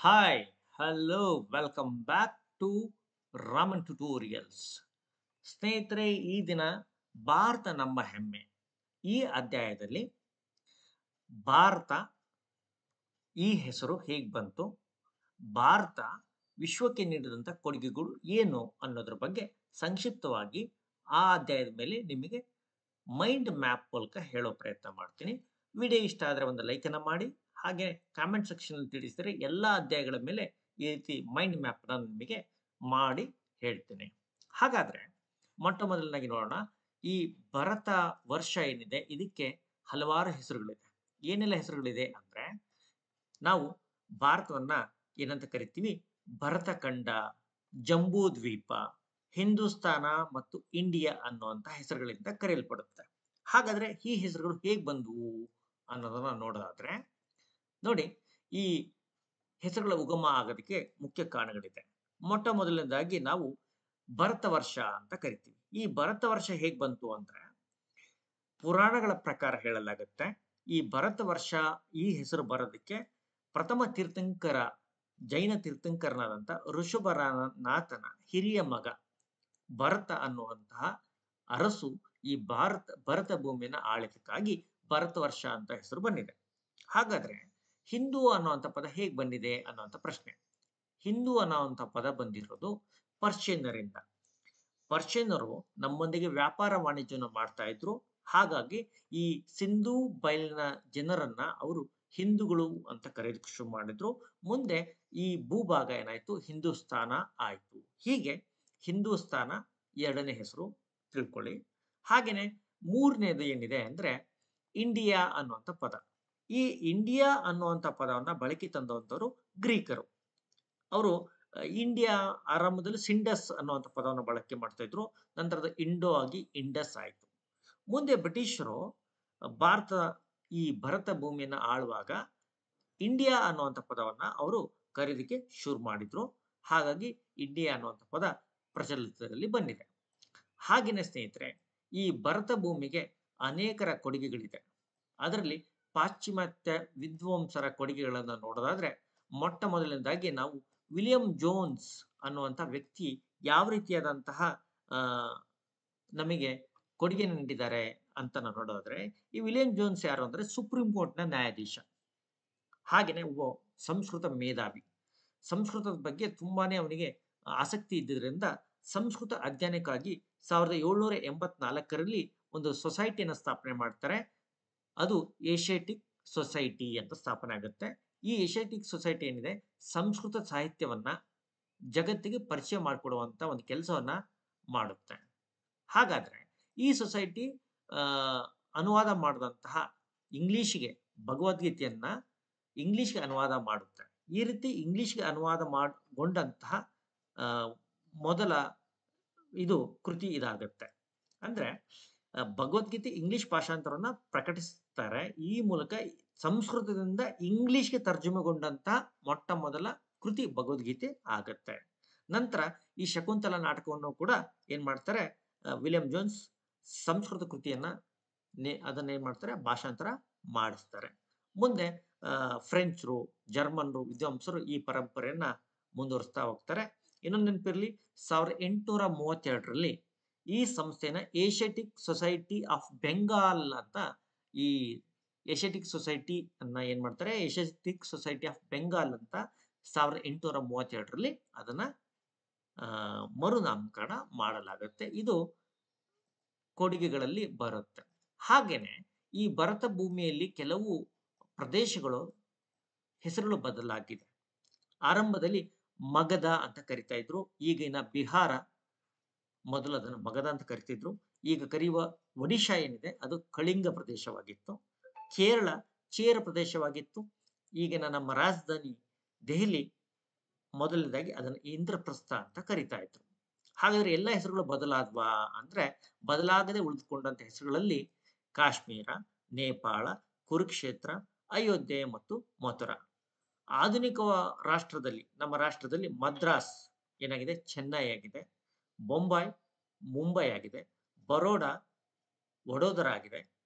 Hi, hello, welcome back to Raman tutorials. ಸ್ನೇಹಿತರೆ, ಈ ದಿನ ಭಾರತ ನಮ್ಮ ಹೆಮ್ಮೆ ಈ ಅಧ್ಯಾಯದಲ್ಲಿ ಭಾರತ ಈ ಹೆಸರು ಹೇಗೆ ಬಂತು, ಭಾರತ ವಿಶ್ವಕ್ಕೆ ನೀಡಿದಂಥ ಕೊಡುಗೆಗಳು ಏನು ಅನ್ನೋದ್ರ ಬಗ್ಗೆ ಸಂಕ್ಷಿಪ್ತವಾಗಿ ಆ ಅಧ್ಯಾಯದ ಮೇಲೆ ನಿಮಗೆ ಮೈಂಡ್ ಮ್ಯಾಪ್ ಮೂಲಕ ಹೇಳೋ ಪ್ರಯತ್ನ ಮಾಡ್ತೀನಿ. ವಿಡಿಯೋ ಇಷ್ಟ ಆದರೆ ಒಂದು ಲೈಕನ್ನು ಮಾಡಿ, ಹಾಗೆ ಕಾಮೆಂಟ್ ಸೆಕ್ಷನಲ್ಲಿ ತಿಳಿಸಿದರೆ ಎಲ್ಲ ಅಧ್ಯಾಯಗಳ ಮೇಲೆ ಈ ರೀತಿ ಮೈಂಡ್ ಮ್ಯಾಪ್ ನಾನು ನಿಮಗೆ ಮಾಡಿ ಹೇಳ್ತೇನೆ. ಹಾಗಾದ್ರೆ ಮೊಟ್ಟ ಮೊದಲನಾಗಿ ನೋಡೋಣ. ಈ ಭರತ ವರ್ಷ ಏನಿದೆ ಇದಕ್ಕೆ ಹಲವಾರು ಹೆಸರುಗಳಿದೆ. ಏನೆಲ್ಲ ಹೆಸರುಗಳಿದೆ ಅಂದ್ರೆ, ನಾವು ಭಾರತವನ್ನ ಏನಂತ ಕರಿತೀವಿ? ಭರತ ಖಂಡ, ಜಂಬೂ ದ್ವೀಪ, ಹಿಂದೂಸ್ತಾನ ಮತ್ತು ಇಂಡಿಯಾ ಅನ್ನುವಂಥ ಹೆಸರುಗಳಿಂದ ಕರೆಯಲ್ಪಡುತ್ತೆ. ಹಾಗಾದ್ರೆ ಈ ಹೆಸರುಗಳು ಹೇಗೆ ಬಂದವು ಅನ್ನೋದನ್ನ ನೋಡೋದಾದ್ರೆ, ನೋಡಿ, ಈ ಹೆಸರುಗಳ ಉಗಮ ಆಗೋದಕ್ಕೆ ಮುಖ್ಯ ಕಾರಣಗಳಿದೆ. ಮೊಟ್ಟ ಮೊದಲನೇದಾಗಿ ನಾವು ಭರತ ವರ್ಷ ಅಂತ ಕರಿತೀವಿ. ಈ ಭರತ ವರ್ಷ ಹೇಗೆ ಬಂತು ಅಂದ್ರೆ, ಪುರಾಣಗಳ ಪ್ರಕಾರ ಹೇಳಲಾಗುತ್ತೆ, ಈ ಭರತ ವರ್ಷ ಈ ಹೆಸರು ಬರೋದಕ್ಕೆ ಪ್ರಥಮ ತೀರ್ಥಂಕರ, ಜೈನ ತೀರ್ಥಂಕರನಾದಂಥ ಋಷಭನಾಥನ ಹಿರಿಯ ಮಗ ಭರತ ಅನ್ನುವಂತಹ ಅರಸು ಈ ಭರತ ಭೂಮಿಯನ್ನ ಆಳಿದಕ್ಕಾಗಿ ಭರತ ವರ್ಷ ಅಂತ ಹೆಸರು ಬಂದಿದೆ. ಹಾಗಾದ್ರೆ ಹಿಂದೂ ಅನ್ನುವಂಥ ಪದ ಹೇಗೆ ಬಂದಿದೆ ಅನ್ನುವಂಥ ಪ್ರಶ್ನೆ. ಹಿಂದೂ ಅನ್ನುವಂಥ ಪದ ಬಂದಿರೋದು ಪರ್ಷಿಯನ್ನರಿಂದ. ಪರ್ಷಿಯನ್ನರು ನಮ್ಮೊಂದಿಗೆ ವ್ಯಾಪಾರ ವಾಣಿಜ್ಯವನ್ನು ಮಾಡ್ತಾ ಇದ್ರು. ಹಾಗಾಗಿ ಈ ಸಿಂಧೂ ಬಯಲಿನ ಜನರನ್ನ ಅವರು ಹಿಂದೂಗಳು ಅಂತ ಕರೆಯೋದಕ್ಕೆ ಶುರು ಮಾಡಿದ್ರು. ಮುಂದೆ ಈ ಭೂಭಾಗ ಏನಾಯ್ತು, ಹಿಂದೂಸ್ತಾನ ಆಯ್ತು. ಹೀಗೆ ಹಿಂದೂಸ್ತಾನ ಎರಡನೇ ಹೆಸರು ತಿಳ್ಕೊಳ್ಳಿ. ಹಾಗೇನೆ ಮೂರನೇದು ಏನಿದೆ ಅಂದ್ರೆ ಇಂಡಿಯಾ ಅನ್ನುವಂಥ ಪದ. ಈ ಇಂಡಿಯಾ ಅನ್ನುವಂಥ ಪದವನ್ನ ಬಳಕೆ ತಂದಂಥವ್ರು ಗ್ರೀಕರು. ಅವರು ಇಂಡಿಯಾ ಆರಂಭದಲ್ಲಿ ಸಿಂಡಸ್ ಅನ್ನುವಂಥ ಪದವನ್ನು ಬಳಕೆ ಮಾಡ್ತಾ ಇದ್ರು. ನಂತರದ ಇಂಡೋ ಆಗಿ ಇಂಡಸ್ ಆಯಿತು. ಮುಂದೆ ಬ್ರಿಟಿಷರು ಭಾರತ ಈ ಭರತ ಭೂಮಿಯನ್ನ ಆಳುವಾಗ ಇಂಡಿಯಾ ಅನ್ನುವಂಥ ಪದವನ್ನ ಅವರು ಕರೆಯೋದಕ್ಕೆ ಶುರು ಮಾಡಿದ್ರು. ಹಾಗಾಗಿ ಇಂಡಿಯಾ ಅನ್ನುವಂಥ ಪದ ಪ್ರಚಲಿತದಲ್ಲಿ ಬಂದಿದೆ. ಹಾಗೆಯೇ ಸ್ನೇಹಿತರೆ, ಈ ಭರತ ಭೂಮಿಗೆ ಅನೇಕರ ಕೊಡುಗೆಗಳಿದೆ. ಅದರಲ್ಲಿ ಪಾಶ್ಚಿಮಾತ್ಯ ವಿದ್ವಾಂಸರ ಕೊಡುಗೆಗಳನ್ನು ನೋಡೋದಾದ್ರೆ, ಮೊಟ್ಟ ಮೊದಲನೇದಾಗಿ ನಾವು ವಿಲಿಯಂ ಜೋನ್ಸ್ ಅನ್ನುವಂಥ ವ್ಯಕ್ತಿ ಯಾವ ರೀತಿಯಾದಂತಹ ನಮಗೆ ಕೊಡುಗೆ ನೀಡಿದ್ದಾರೆ ಅಂತ ನಾವು ನೋಡೋದಾದ್ರೆ, ಈ ವಿಲಿಯಂ ಜೋನ್ಸ್ ಯಾರು ಅಂದ್ರೆ ಸುಪ್ರೀಂ ಕೋರ್ಟ್ನ ನ್ಯಾಯಾಧೀಶ. ಹಾಗೆಯೇ ಒಬ್ಬ ಸಂಸ್ಕೃತ ಮೇಧಾವಿ. ಸಂಸ್ಕೃತದ ಬಗ್ಗೆ ತುಂಬಾನೇ ಅವನಿಗೆ ಆಸಕ್ತಿ ಇದ್ದಿದ್ದರಿಂದ ಸಂಸ್ಕೃತ ಅಧ್ಯಯನಕ್ಕಾಗಿ 1784ರಲ್ಲಿ ಒಂದು ಸೊಸೈಟಿಯನ್ನು ಸ್ಥಾಪನೆ ಮಾಡ್ತಾರೆ. ಅದು ಏಷ್ಯಾಟಿಕ್ ಸೊಸೈಟಿ ಅಂತ ಸ್ಥಾಪನೆ ಆಗುತ್ತೆ. ಈ ಏಷ್ಯಾಟಿಕ್ ಸೊಸೈಟಿ ಏನಿದೆ, ಸಂಸ್ಕೃತ ಸಾಹಿತ್ಯವನ್ನ ಜಗತ್ತಿಗೆ ಪರಿಚಯ ಮಾಡಿಕೊಡುವಂತ ಒಂದು ಕೆಲಸವನ್ನ ಮಾಡುತ್ತೆ. ಹಾಗಾದ್ರೆ ಈ ಸೊಸೈಟಿ ಅನುವಾದ ಮಾಡಿದಂತಹ ಇಂಗ್ಲಿಷ್ಗೆ ಭಗವದ್ಗೀತೆಯನ್ನ ಇಂಗ್ಲಿಷ್ಗೆ ಅನುವಾದ ಮಾಡುತ್ತೆ. ಈ ರೀತಿ ಇಂಗ್ಲಿಷ್ಗೆ ಅನುವಾದ ಮಾಡಿಕೊಂಡಂತಹ ಮೊದಲ ಇದು ಕೃತಿ ಇದಾಗುತ್ತೆ. ಅಂದ್ರೆ ಭಗವದ್ಗೀತೆ ಇಂಗ್ಲಿಷ್ ಭಾಷಾಂತರವನ್ನ ಪ್ರಕಟಿಸ್ತಾರೆ. ಈ ಮೂಲಕ ಸಂಸ್ಕೃತದಿಂದ ಇಂಗ್ಲಿಷ್ಗೆ ತರ್ಜುಮೆಗೊಂಡಂತಹ ಮೊಟ್ಟ ಮೊದಲ ಕೃತಿ ಭಗವದ್ಗೀತೆ ಆಗತ್ತೆ. ನಂತರ ಈ ಶಕುಂತಲ ನಾಟಕವನ್ನು ಕೂಡ ಏನ್ ಮಾಡ್ತಾರೆ, ವಿಲಿಯಂ ಜೋನ್ಸ್ ಸಂಸ್ಕೃತ ಕೃತಿಯನ್ನ ಅದನ್ನ ಏನ್ ಮಾಡ್ತಾರೆ, ಭಾಷಾಂತರ ಮಾಡಿಸ್ತಾರೆ. ಮುಂದೆ ಫ್ರೆಂಚರು, ಜರ್ಮನ್ರು, ವಿದ್ವಾಂಸರು ಈ ಪರಂಪರೆಯನ್ನ ಮುಂದುವರಿಸ್ತಾ ಹೋಗ್ತಾರೆ. ಇನ್ನೊಂದು ನೆನಪಿರಲಿ, 1832ರಲ್ಲಿ ಈ ಸಂಸ್ಥೆನ ಏಷ್ಯಾಟಿಕ್ ಸೊಸೈಟಿ ಆಫ್ ಬೆಂಗಾಲ್ ಅಂತ, ಈ ಏಷ್ಯಾಟಿಕ್ ಸೊಸೈಟಿ ಅನ್ನ ಏನ್ ಮಾಡ್ತಾರೆ, ಏಷ್ಯಾಟಿಕ್ ಸೊಸೈಟಿ ಆಫ್ ಬೆಂಗಾಲ್ ಅಂತ 1832ರಲ್ಲಿ ಅದನ್ನ ಮರುನಾಮಕರಣ ಮಾಡಲಾಗುತ್ತೆ. ಇದು ಕೊಡುಗೆಗಳಲ್ಲಿ ಬರುತ್ತೆ. ಹಾಗೇನೆ ಈ ಭರತ ಭೂಮಿಯಲ್ಲಿ ಕೆಲವು ಪ್ರದೇಶಗಳು ಹೆಸರುಗಳು ಬದಲಾಗಿದೆ. ಆರಂಭದಲ್ಲಿ ಮಗಧ ಅಂತ ಕರಿತಾ ಇದ್ರು. ಈಗಿನ ಬಿಹಾರ ಮೊದಲು ಅದನ್ನು ಮಗಧ ಅಂತ ಕರಿತಿದ್ರು. ಈಗ ಕರೆಯುವ ಒಡಿಶಾ ಏನಿದೆ ಅದು ಕಳಿಂಗ ಪ್ರದೇಶವಾಗಿತ್ತು. ಕೇರಳ ಚೇರ ಪ್ರದೇಶವಾಗಿತ್ತು. ಈಗಿನ ನಮ್ಮ ರಾಜಧಾನಿ ದೆಹಲಿ ಮೊದಲನೇದಾಗಿ ಅದನ್ನು ಇಂದ್ರಪ್ರಸ್ಥ ಅಂತ ಕರಿತಾ ಇದ್ರು. ಹಾಗಾದ್ರೆ ಎಲ್ಲ ಹೆಸರುಗಳು ಬದಲಾದ್ವಾ ಅಂದ್ರೆ, ಬದಲಾಗದೆ ಉಳಿದುಕೊಂಡಂತ ಹೆಸರುಗಳಲ್ಲಿ ಕಾಶ್ಮೀರ, ನೇಪಾಳ, ಕುರುಕ್ಷೇತ್ರ, ಅಯೋಧ್ಯೆ ಮತ್ತು ಮಥುರಾ. ಆಧುನಿಕ ರಾಷ್ಟ್ರದಲ್ಲಿ, ನಮ್ಮ ರಾಷ್ಟ್ರದಲ್ಲಿ ಮದ್ರಾಸ್ ಏನಾಗಿದೆ, ಚೆನ್ನೈ ಆಗಿದೆ. ಬೊಂಬೈ ಮುಂಬೈ ಆಗಿದೆ. ಬರೋಡಾ ವಡೋದರ ಆಗಿದೆ.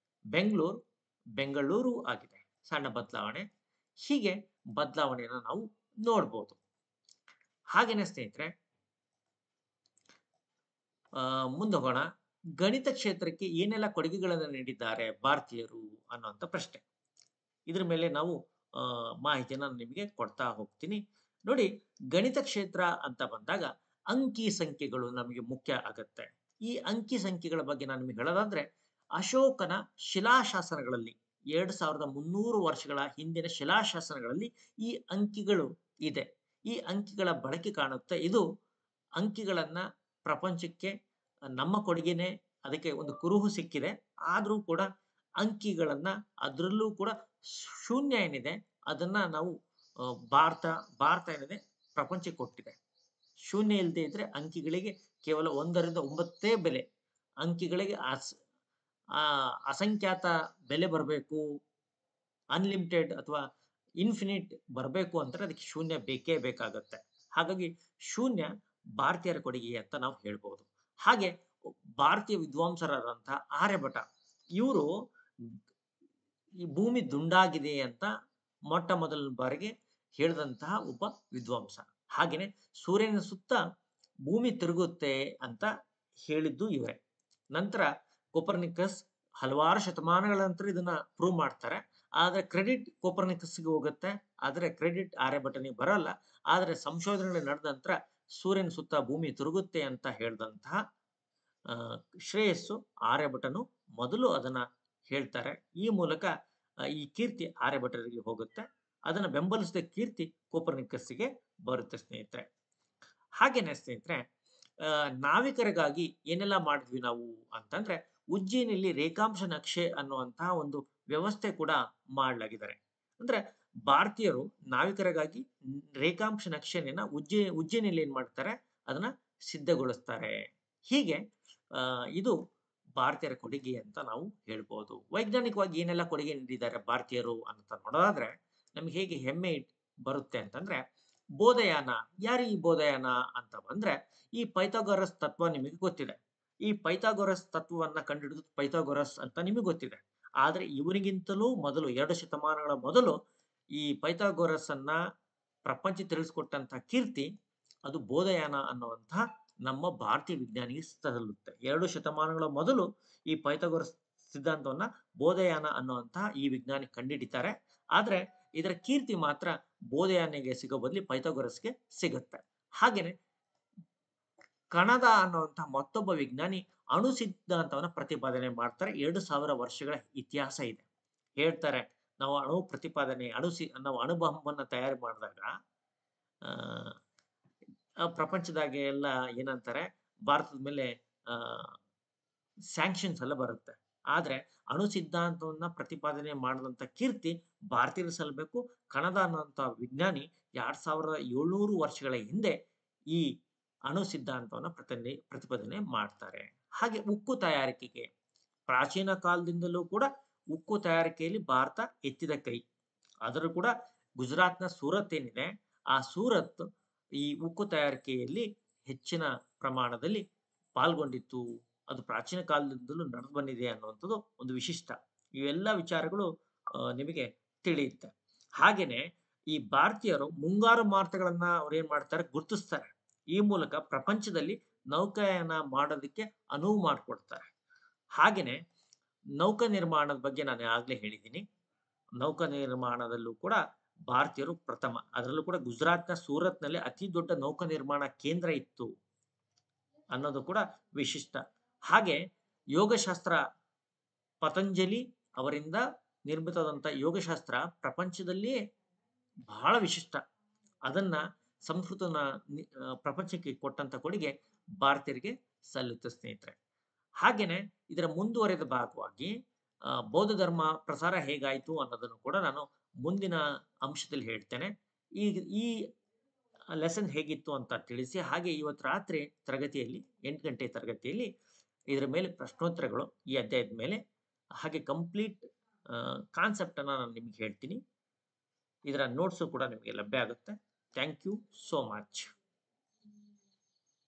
ಬೆಂಗಳೂರು ಆಗಿದೆ. ಸಣ್ಣ ಬದಲಾವಣೆ. ಹೀಗೆ ಬದಲಾವಣೆಯನ್ನು ನಾವು ನೋಡ್ಬೋದು. ಹಾಗೇನೆ ಸ್ನೇಹಿತರೆ, ಮುಂದೆ ಹೋಗೋಣ. ಗಣಿತ ಕ್ಷೇತ್ರಕ್ಕೆ ಏನೆಲ್ಲ ಕೊಡುಗೆಗಳನ್ನು ನೀಡಿದ್ದಾರೆ ಭಾರತೀಯರು ಅನ್ನುವಂಥ ಪ್ರಶ್ನೆ. ಇದ್ರ ಮೇಲೆ ನಾವು ಮಾಹಿತಿಯನ್ನು ನಿಮಗೆ ಕೊಡ್ತಾ ಹೋಗ್ತೀನಿ. ನೋಡಿ, ಗಣಿತ ಕ್ಷೇತ್ರ ಅಂತ ಬಂದಾಗ ಅಂಕಿ ಸಂಖ್ಯೆಗಳು ನಮಗೆ ಮುಖ್ಯ ಆಗತ್ತೆ. ಈ ಅಂಕಿ ಸಂಖ್ಯೆಗಳ ಬಗ್ಗೆ ನಾನು ನಿಮಗೆ ಹೇಳೋದಾದ್ರೆ, ಅಶೋಕನ ಶಿಲಾಶಾಸನಗಳಲ್ಲಿ 2300 ವರ್ಷಗಳ ಹಿಂದಿನ ಶಿಲಾಶಾಸನಗಳಲ್ಲಿ ಈ ಅಂಕಿಗಳು ಇದೆ. ಈ ಅಂಕಿಗಳ ಬಳಕೆ ಕಾಣುತ್ತೆ. ಇದು ಅಂಕಿಗಳನ್ನ ಪ್ರಪಂಚಕ್ಕೆ ನಮ್ಮ ಕೊಡುಗೆನೆ, ಅದಕ್ಕೆ ಒಂದು ಕುರುಹು ಸಿಕ್ಕಿದೆ. ಆದರೂ ಕೂಡ ಅಂಕಿಗಳನ್ನ, ಅದರಲ್ಲೂ ಕೂಡ ಶೂನ್ಯ ಏನಿದೆ ಅದನ್ನ ನಾವು ಭಾರತ ಏನಿದೆ ಪ್ರಪಂಚಕ್ಕೆ ಕೊಟ್ಟಿದೆ. ಶೂನ್ಯ ಇಲ್ಲದೆ ಇದ್ರೆ ಅಂಕಿಗಳಿಗೆ ಕೇವಲ 1ರಿಂದ 9 ಬೆಲೆ. ಅಂಕಿಗಳಿಗೆ ಅಸಂಖ್ಯಾತ ಬೆಲೆ ಬರಬೇಕು, ಅನ್ಲಿಮಿಟೆಡ್ ಅಥವಾ ಇನ್ಫಿನಿಟ್ ಬರಬೇಕು ಅಂದ್ರೆ ಅದಕ್ಕೆ ಶೂನ್ಯ ಬೇಕೇ ಬೇಕಾಗತ್ತೆ. ಹಾಗಾಗಿ ಶೂನ್ಯ ಭಾರತೀಯರ ಕೊಡುಗೆ ಅಂತ ನಾವು ಹೇಳ್ಬೋದು. ಹಾಗೆ ಭಾರತೀಯ ವಿದ್ವಾಂಸರಾದಂತಹ ಆರ್ಯಭಟ, ಇವರು ಈ ಭೂಮಿ ದುಂಡಾಗಿದೆ ಅಂತ ಮೊಟ್ಟ ಮೊದಲ ಬಾರಿಗೆ ಹೇಳಿದಂತಹ ಒಬ್ಬ ವಿದ್ವಾಂಸ. ಹಾಗೇನೆ ಸೂರ್ಯನ ಸುತ್ತ ಭೂಮಿ ತಿರುಗುತ್ತೆ ಅಂತ ಹೇಳಿದ್ದು ಇವರೇ. ನಂತರ ಕೋಪರ್ನಿಕಸ್ ಹಲವಾರು ಶತಮಾನಗಳ ನಂತರ ಇದನ್ನ ಪ್ರೂವ್ ಮಾಡ್ತಾರೆ. ಆದ್ರೆ ಕ್ರೆಡಿಟ್ ಕೋಪರ್ನಿಕಸ್ಗೆ ಹೋಗುತ್ತೆ, ಆದ್ರೆ ಕ್ರೆಡಿಟ್ ಆರ್ಯಭಟನಿಗೆ ಬರಲ್ಲ. ಆದ್ರೆ ಸಂಶೋಧನೆಗಳು ನಡೆದ ನಂತರ ಸೂರ್ಯನ ಸುತ್ತ ಭೂಮಿ ತಿರುಗುತ್ತೆ ಅಂತ ಹೇಳಿದಂತಹ ಶ್ರೇಯಸ್ಸು ಆರ್ಯಭಟನು ಮೊದಲು ಅದನ್ನ ಹೇಳ್ತಾರೆ. ಈ ಮೂಲಕ ಈ ಕೀರ್ತಿ ಆರ್ಯಭಟರಿಗೆ ಹೋಗುತ್ತೆ. ಅದನ್ನ ಬೆಂಬಲಿಸಿದ ಕೀರ್ತಿ ಕೋಪರ್ನಿಕಸ್ಸಿಗೆ ಬರುತ್ತೆ ಸ್ನೇಹಿತರೆ. ಹಾಗೇನೆ ಸ್ನೇಹಿತರೆ, ನಾವಿಕರಿಗಾಗಿ ಏನೆಲ್ಲ ಮಾಡಿದ್ವಿ ನಾವು ಅಂತಂದ್ರೆ, ಉಜ್ಜಯಿನಿಯಲ್ಲಿ ರೇಖಾಂಶ ನಕ್ಷೆ ಅನ್ನುವಂತಹ ಒಂದು ವ್ಯವಸ್ಥೆ ಕೂಡ ಮಾಡಲಾಗಿದ್ದಾರೆ. ಅಂದ್ರೆ ಭಾರತೀಯರು ನಾವಿಕರಿಗಾಗಿ ರೇಖಾಂಶ ನಕ್ಷೆಯನ್ನ ಉಜ್ಜಯಿನಿಯಲ್ಲಿ ಏನ್ ಮಾಡ್ತಾರೆ, ಅದನ್ನ ಸಿದ್ಧಗೊಳಿಸ್ತಾರೆ. ಹೀಗೆ ಇದು ಭಾರತೀಯರ ಕೊಡುಗೆ ಅಂತ ನಾವು ಹೇಳ್ಬೋದು. ವೈಜ್ಞಾನಿಕವಾಗಿ ಏನೆಲ್ಲ ಕೊಡುಗೆ ನೀಡಿದ್ದಾರೆ ಭಾರತೀಯರು ಅಂತ ನೋಡೋದಾದ್ರೆ ನಮ್ಗೆ ಹೇಗೆ ಹೆಮ್ಮೆ ಬರುತ್ತೆ ಅಂತಂದ್ರೆ, ಬೋಧಯಾನ. ಯಾರು ಈ ಬೋಧಯಾನ ಅಂತ ಬಂದ್ರೆ, ಈ ಪೈಥಾಗೊರಸ್ ತತ್ವ ನಿಮಗೆ ಗೊತ್ತಿದೆ. ಈ ಪೈಥಾಗೊರಸ್ ತತ್ವವನ್ನ ಕಂಡುಹಿಡಿದು ಪೈಥಾಗೊರಸ್ ಅಂತ ನಿಮಗೆ ಗೊತ್ತಿದೆ. ಆದ್ರೆ ಇವನಿಗಿಂತಲೂ ಮೊದಲು 2 ಶತಮಾನಗಳ ಮೊದಲು ಈ ಪೈಥಾಗೊರಸ್ ಅನ್ನ ಪ್ರಪಂಚ ತಿಳಿಸ್ಕೊಟ್ಟಂತ ಕೀರ್ತಿ ಅದು ಬೋಧಯಾನ ಅನ್ನುವಂತಹ ನಮ್ಮ ಭಾರತೀಯ ವಿಜ್ಞಾನಿಗೆ ಸಲ್ಲುತ್ತೆ. 2 ಶತಮಾನಗಳ ಮೊದಲು ಈ ಪೈಥಾಗೊರಸ್ ಸಿದ್ಧಾಂತವನ್ನ ಬೋಧಯಾನ ಅನ್ನುವಂತಹ ಈ ವಿಜ್ಞಾನಿ ಕಂಡುಹಿಡಿತಾರೆ. ಆದ್ರೆ ಇದರ ಕೀರ್ತಿ ಮಾತ್ರ ಬೋಧಯಾನಿಗೆ ಸಿಗೋ ಬದಲಿ ಪೈಥಾಗೊರಸ್ಗೆ ಸಿಗುತ್ತೆ. ಹಾಗೇನೆ ಕಣದ ಅನ್ನುವಂತಹ ಮತ್ತೊಬ್ಬ ವಿಜ್ಞಾನಿ ಅಣು ಸಿದ್ಧಾಂತವನ್ನ ಪ್ರತಿಪಾದನೆ ಮಾಡ್ತಾರೆ. 2000 ವರ್ಷಗಳ ಇತಿಹಾಸ ಇದೆ. ಹೇಳ್ತಾರೆ, ನಾವು ಅಣು ಪ್ರತಿಪಾದನೆ ನಾವು ಅಣುಬಾಂಬನ್ನ ತಯಾರು ಮಾಡಿದಾಗ ಪ್ರಪಂಚದಾಗೆ ಎಲ್ಲ ಏನಂತಾರೆ, ಭಾರತದ ಮೇಲೆ ಸ್ಯಾಂಕ್ಷನ್ಸ್ ಎಲ್ಲ ಬರುತ್ತೆ. ಆದ್ರೆ ಅಣು ಸಿದ್ಧಾಂತವನ್ನ ಪ್ರತಿಪಾದನೆ ಮಾಡಿದಂತ ಕೀರ್ತಿ ಭಾರತೀಯರು ಸಲ್ಲಬೇಕು. ಕಣದ ಅನ್ನುವಂತ ವಿಜ್ಞಾನಿ 2700 ವರ್ಷಗಳ ಹಿಂದೆ ಈ ಅಣು ಸಿದ್ಧಾಂತವನ್ನ ಪ್ರತಿಪಾದನೆ ಮಾಡ್ತಾರೆ. ಹಾಗೆ ಉಕ್ಕು ತಯಾರಿಕೆಗೆ ಪ್ರಾಚೀನ ಕಾಲದಿಂದಲೂ ಕೂಡ ಉಕ್ಕು ತಯಾರಿಕೆಯಲ್ಲಿ ಭಾರತ ಎತ್ತಿದ ಕೈ. ಅದರಲ್ಲೂ ಕೂಡ ಗುಜರಾತ್ನ ಸೂರತ್ ಏನಿದೆ, ಆ ಸೂರತ್ ಈ ಉಕ್ಕು ತಯಾರಿಕೆಯಲ್ಲಿ ಹೆಚ್ಚಿನ ಪ್ರಮಾಣದಲ್ಲಿ ಪಾಲ್ಗೊಂಡಿತ್ತು. ಅದು ಪ್ರಾಚೀನ ಕಾಲದಿಂದಲೂ ನಡೆದು ಬಂದಿದೆ ಅನ್ನುವಂಥದ್ದು ಒಂದು ವಿಶಿಷ್ಟ. ಇವೆಲ್ಲ ವಿಚಾರಗಳು ನಿಮಗೆ ತಿಳಿಯುತ್ತೆ. ಹಾಗೇನೆ ಈ ಭಾರತೀಯರು ಮುಂಗಾರು ಮಾರುತಗಳನ್ನ ಅವ್ರು ಏನ್ ಮಾಡ್ತಾರೆ, ಗುರುತಿಸ್ತಾರೆ. ಈ ಮೂಲಕ ಪ್ರಪಂಚದಲ್ಲಿ ನೌಕಾಯಾನ ಮಾಡೋದಕ್ಕೆ ಅನುವು ಮಾಡಿಕೊಡ್ತಾರೆ. ಹಾಗೇನೆ ನೌಕಾ ನಿರ್ಮಾಣದ ಬಗ್ಗೆ ನಾನು ಆಗ್ಲೇ ಹೇಳಿದ್ದೀನಿ. ನೌಕಾ ನಿರ್ಮಾಣದಲ್ಲೂ ಕೂಡ ಭಾರತೀಯರು ಪ್ರಥಮ. ಅದರಲ್ಲೂ ಕೂಡ ಗುಜರಾತ್ನ ಸೂರತ್ನಲ್ಲಿ ಅತಿ ದೊಡ್ಡ ನೌಕಾ ನಿರ್ಮಾಣ ಕೇಂದ್ರ ಇತ್ತು ಅನ್ನೋದು ಕೂಡ ವಿಶಿಷ್ಟ. ಹಾಗೆ ಯೋಗಶಾಸ್ತ್ರ, ಪತಂಜಲಿ ಅವರಿಂದ ನಿರ್ಮಿತವಾದಂಥ ಯೋಗಶಾಸ್ತ್ರ ಪ್ರಪಂಚದಲ್ಲಿಯೇ ಬಹಳ ವಿಶಿಷ್ಟ. ಅದನ್ನ ಸಂಸ್ಕೃತನ ಪ್ರಪಂಚಕ್ಕೆ ಕೊಟ್ಟಂತ ಕೊಡುಗೆ ಭಾರತೀಯರಿಗೆ ಸಲ್ಲುತ್ತೆ ಸ್ನೇಹಿತರೆ. ಹಾಗೇನೆ ಇದರ ಮುಂದುವರೆದ ಭಾಗವಾಗಿ ಬೌದ್ಧ ಧರ್ಮ ಪ್ರಸಾರ ಹೇಗಾಯಿತು ಅನ್ನೋದನ್ನು ಕೂಡ ನಾನು ಮುಂದಿನ ಅಂಶದಲ್ಲಿ ಹೇಳ್ತೇನೆ. ಈ ಲೆಸನ್ ಹೇಗಿತ್ತು ಅಂತ ತಿಳಿಸಿ, ಹಾಗೆ ಇವತ್ತು ರಾತ್ರಿ ತರಗತಿಯಲ್ಲಿ 8 ಗಂಟೆ ತರಗತಿಯಲ್ಲಿ ಇದರ ಮೇಲೆ ಪ್ರಶ್ನೋತ್ತರಗಳು ಈ ಅಧ್ಯಾಯದ ಮೇಲೆ, ಹಾಗೆ ಕಂಪ್ಲೀಟ್ ಕಾನ್ಸೆಪ್ಟ್ ಅನ್ನ ನಾನು ನಿಮ್ಗೆ ಹೇಳ್ತೀನಿ. ಇದರ ನೋಟ್ಸು ಕೂಡ ನಿಮಗೆ ಲಭ್ಯ ಆಗುತ್ತೆ. Thank you so much.